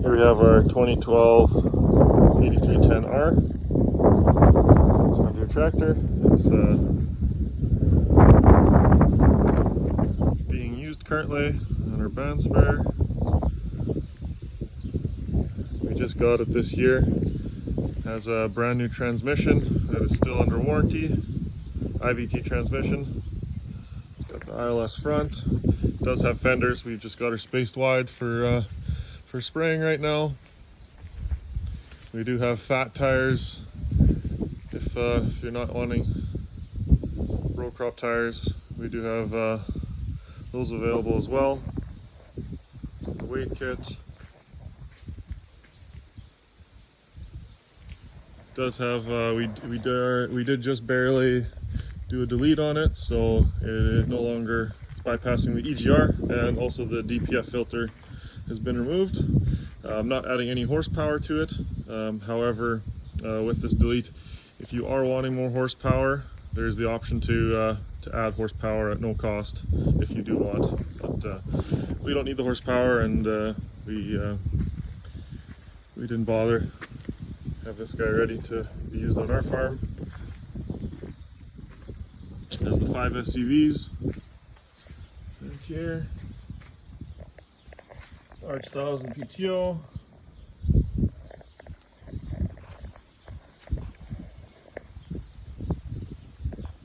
Here we have our 2012 8310R John Deere tractor. It's being used currently on our band spare. We just got it this year. Has a brand new transmission that is still under warranty. IVT transmission. It's got the ILS front. It does have fenders. We've just got her spaced wide for spraying right now. We do have fat tires if you're not wanting row crop tires. We do have those available as well. The weight kit does have we did just barely do a delete on it, so it no longer, it's bypassing the EGR, and also the DPF filter has been removed. I'm not adding any horsepower to it. However, with this delete, if you are wanting more horsepower, there's the option to add horsepower at no cost if you do want. But we don't need the horsepower, and we didn't bother. Have this guy ready to be used on our farm. There's the 5 SUVs right here. Arch 1000 PTO.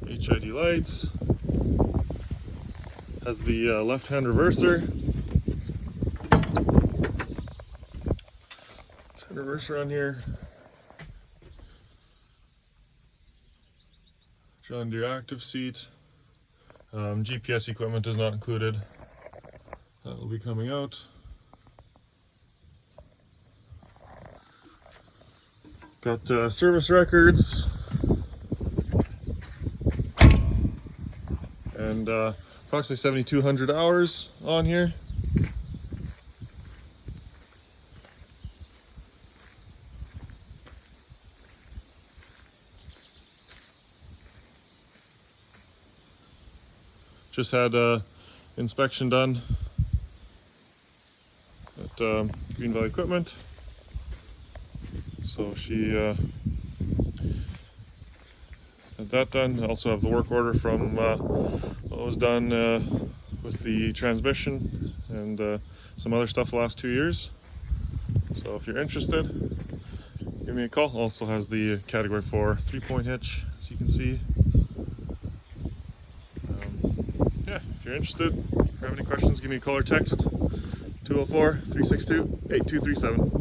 HID lights. Has the left-hand reverser. Left-hand reverser on here. John Deere active seat. GPS equipment is not included. That will be coming out. Got service records and approximately 7,200 hours on here. Just had inspection done at Green Valley Equipment. So she had that done. I also have the work order from what was done with the transmission and some other stuff the last 2 years. So if you're interested, give me a call. Also has the category 4 3-point hitch, as you can see. Yeah, if you're interested, if you have any questions, give me a call or text 204-362-8237.